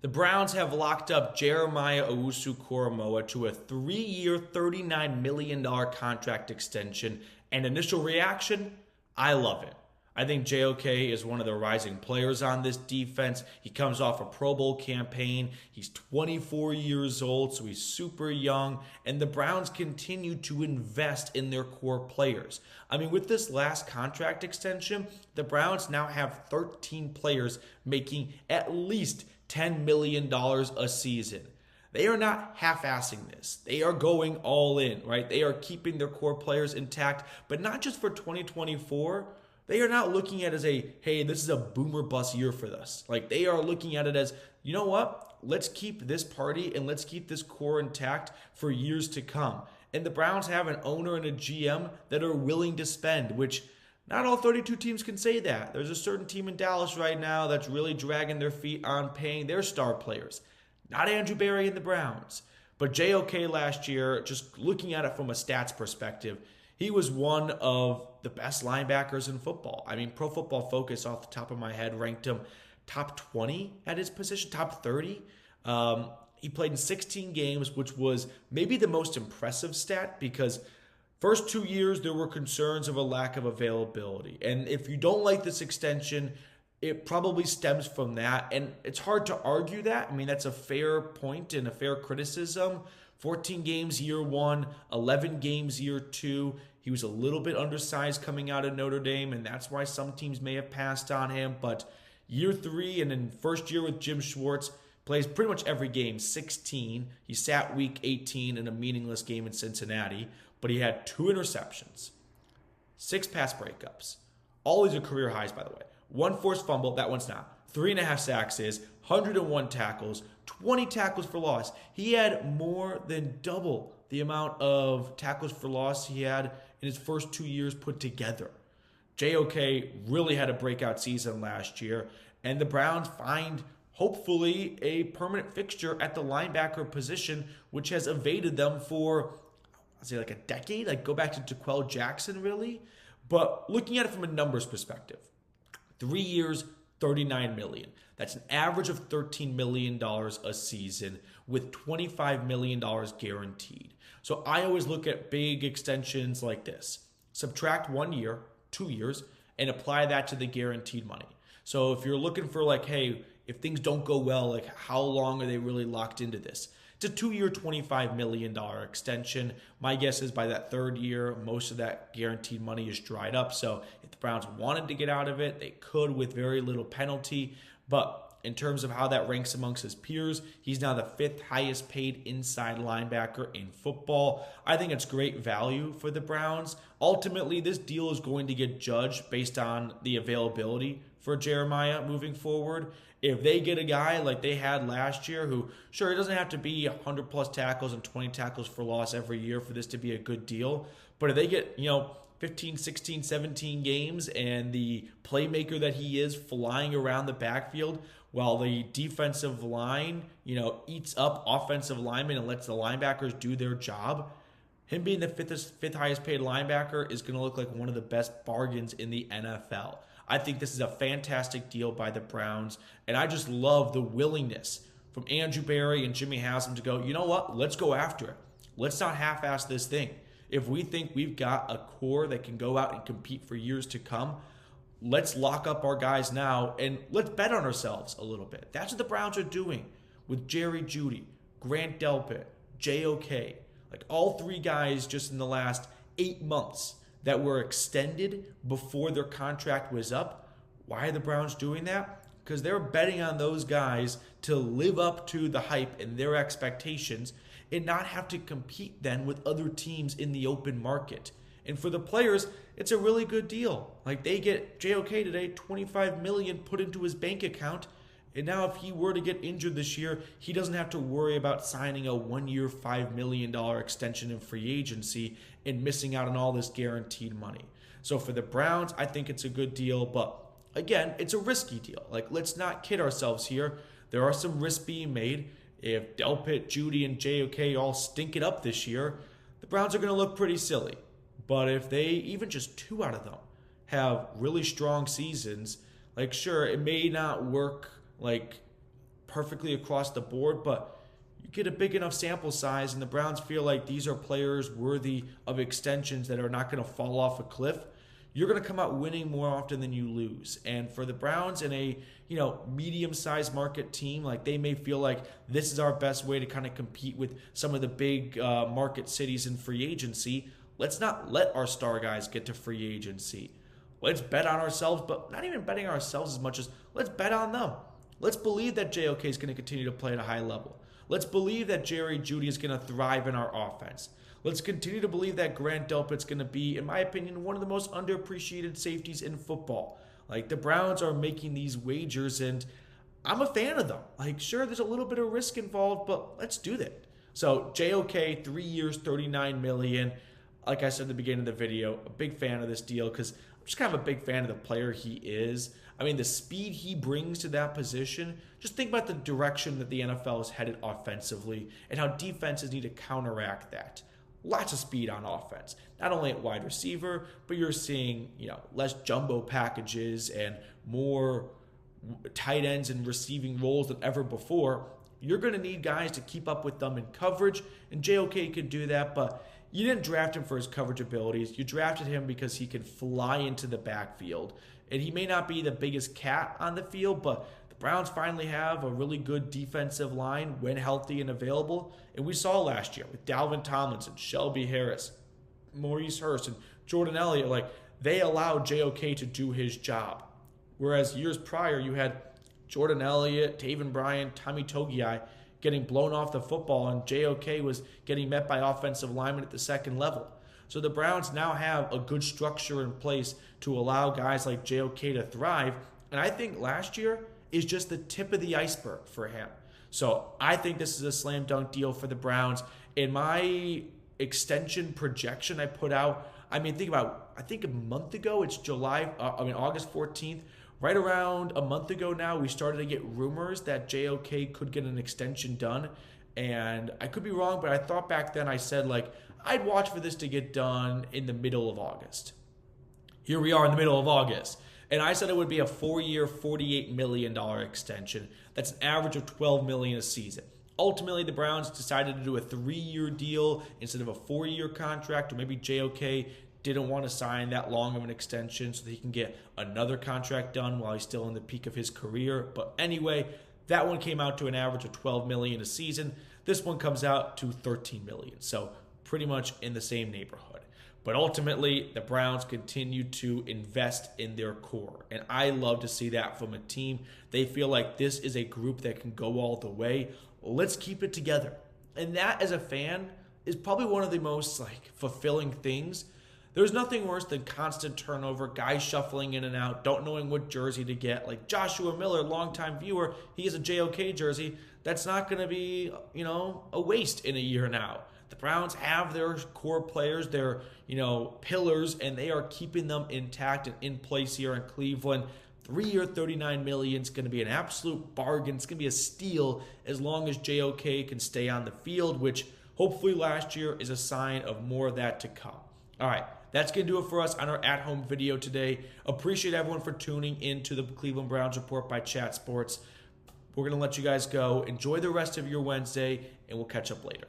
The Browns have locked up Jeremiah Owusu-Koramoah to a 3-year, $39 million contract extension. And initial reaction, I love it. I think JOK is one of the rising players on this defense. He comes off a Pro Bowl campaign. He's 24 years old, so he's super young. And the Browns continue to invest in their core players. I mean, with this last contract extension, the Browns now have 13 players making at least $10 million a season. They are not half-assing this. They are going all in, right? They are keeping their core players intact, but not just for 2024. They are not looking at it as hey, this is a boomer bust year for us. Like, they are looking at it as, you know what? Let's keep this party and let's keep this core intact for years to come. And the Browns have an owner and a GM that are willing to spend, which not all 32 teams can say that. There's a certain team in Dallas right now that's really dragging their feet on paying their star players. Not Andrew Berry and the Browns. But JOK last year, just looking at it from a stats perspective, he was one of the best linebackers in football. I mean, Pro Football Focus, off the top of my head, ranked him top 20 at his position, top 30. He played in 16 games, which was maybe the most impressive stat because first 2 years, there were concerns of a lack of availability. And if you don't like this extension, it probably stems from that. And it's hard to argue that. I mean, that's a fair point and a fair criticism. 14 games year one, 11 games year two. He was a little bit undersized coming out of Notre Dame, and that's why some teams may have passed on him. But year three and in first year with Jim Schwartz, plays pretty much every game, 16. He sat week 18 in a meaningless game in Cincinnati, but he had 2 interceptions, 6 pass breakups. All these are career highs, by the way. 1 forced fumble, that one's not. 3.5 sacks is, 101 tackles, 20 tackles for loss. He had more than double the amount of tackles for loss he had in his first 2 years put together. JOK really had a breakout season last year, and the Browns find, hopefully, a permanent fixture at the linebacker position, which has evaded them for, I'd say, like a decade. Like, go back to Jaquel Jackson, really. But looking at it from a numbers perspective, 3 years, $39 million. That's an average of $13 million a season with $25 million guaranteed. So I always look at big extensions like this. Subtract 1 year, 2 years, and apply that to the guaranteed money. So if you're looking for like, hey, if things don't go well, like how long are they really locked into this? It's a 2-year, $25 million extension. My guess is by that third year, most of that guaranteed money is dried up. So if the Browns wanted to get out of it, they could with very little penalty. But in terms of how that ranks amongst his peers, he's now the 5th highest paid inside linebacker in football. I think it's great value for the Browns. Ultimately, this deal is going to get judged based on the availability for Jeremiah moving forward. If they get a guy like they had last year who, sure, it doesn't have to be 100 plus tackles and 20 tackles for loss every year for this to be a good deal. But if they get, 15, 16, 17 games and the playmaker that he is flying around the backfield while the defensive line, eats up offensive linemen and lets the linebackers do their job, him being the fifth highest paid linebacker is going to look like one of the best bargains in the NFL. I think this is a fantastic deal by the Browns, and I just love the willingness from Andrew Berry and Jimmy Haslam to go, you know what, let's go after it. Let's not half-ass this thing. If we think we've got a core that can go out and compete for years to come, let's lock up our guys now and let's bet on ourselves a little bit. That's what the Browns are doing with Jerry Jeudy, Grant Delpit, JOK, like all 3 guys just in the last 8 months that were extended before their contract was up. Why are the Browns doing that? Because they're betting on those guys to live up to the hype and their expectations and not have to compete then with other teams in the open market. And for the players, it's a really good deal. Like, they get JOK today, $25 million put into his bank account. And now if he were to get injured this year, he doesn't have to worry about signing a 1-year, $5 million extension in free agency and missing out on all this guaranteed money. So for the Browns, I think it's a good deal. But again, it's a risky deal. Like, let's not kid ourselves here. There are some risks being made. If Delpit, Jeudy, and JOK all stink it up this year, the Browns are going to look pretty silly. But if they, even just 2 out of them, have really strong seasons, like, sure, it may not work like perfectly across the board, but you get a big enough sample size and the Browns feel like these are players worthy of extensions that are not going to fall off a cliff, you're going to come out winning more often than you lose. And for the Browns in a, medium-sized market team, like they may feel like this is our best way to kind of compete with some of the big market cities in free agency. Let's not let our star guys get to free agency. Let's bet on ourselves, but not even betting on ourselves as much as let's bet on them. Let's believe that JOK is going to continue to play at a high level. Let's believe that Jerry Jeudy is going to thrive in our offense. Let's continue to believe that Grant Delpit's going to be, in my opinion, one of the most underappreciated safeties in football. Like, the Browns are making these wagers, and I'm a fan of them. Like, sure, there's a little bit of risk involved, but let's do that. So, JOK, 3 years, $39 million. Like I said at the beginning of the video, a big fan of this deal because I'm just kind of a big fan of the player he is. I mean, the speed he brings to that position, just think about the direction that the NFL is headed offensively and how defenses need to counteract that. Lots of speed on offense, not only at wide receiver, but you're seeing, less jumbo packages and more tight ends and receiving roles than ever before. You're going to need guys to keep up with them in coverage, and JOK could do that, but you didn't draft him for his coverage abilities. You drafted him because he can fly into the backfield. And he may not be the biggest cat on the field, but the Browns finally have a really good defensive line when healthy and available. And we saw last year with Dalvin Tomlinson, Shelby Harris, Maurice Hurst, and Jordan Elliott, like they allowed JOK to do his job. Whereas years prior, you had Jordan Elliott, Taven Bryan, Tommy Togiai getting blown off the football, and JOK was getting met by offensive linemen at the second level. So the Browns now have a good structure in place to allow guys like JOK to thrive. And I think last year is just the tip of the iceberg for him. So I think this is a slam dunk deal for the Browns. In my extension projection I put out, I think a month ago, it's August 14th. Right around a month ago now, we started to get rumors that JOK could get an extension done. And I could be wrong, but I thought back then I said, I'd watch for this to get done in the middle of August. Here we are in the middle of August. And I said it would be a 4-year, $48 million extension. That's an average of $12 million a season. Ultimately, the Browns decided to do a 3-year deal instead of a 4-year contract, or maybe JOK didn't want to sign that long of an extension so that he can get another contract done while he's still in the peak of his career. But anyway, that one came out to an average of $12 million a season. This one comes out to $13 million. So pretty much in the same neighborhood. But ultimately, the Browns continue to invest in their core. And I love to see that from a team. They feel like this is a group that can go all the way. Let's keep it together. And that, as a fan, is probably one of the most fulfilling things. There's nothing worse than constant turnover, guys shuffling in and out, don't knowing what jersey to get. Like Joshua Miller, longtime viewer, he has a JOK jersey. That's not going to be, a waste in a year now. The Browns have their core players, their, pillars, and they are keeping them intact and in place here in Cleveland. 3-year, $39 million is going to be an absolute bargain. It's going to be a steal as long as JOK can stay on the field, which hopefully last year is a sign of more of that to come. All right, that's going to do it for us on our at-home video today. Appreciate everyone for tuning in to the Cleveland Browns Report by Chat Sports. We're going to let you guys go. Enjoy the rest of your Wednesday, and we'll catch up later.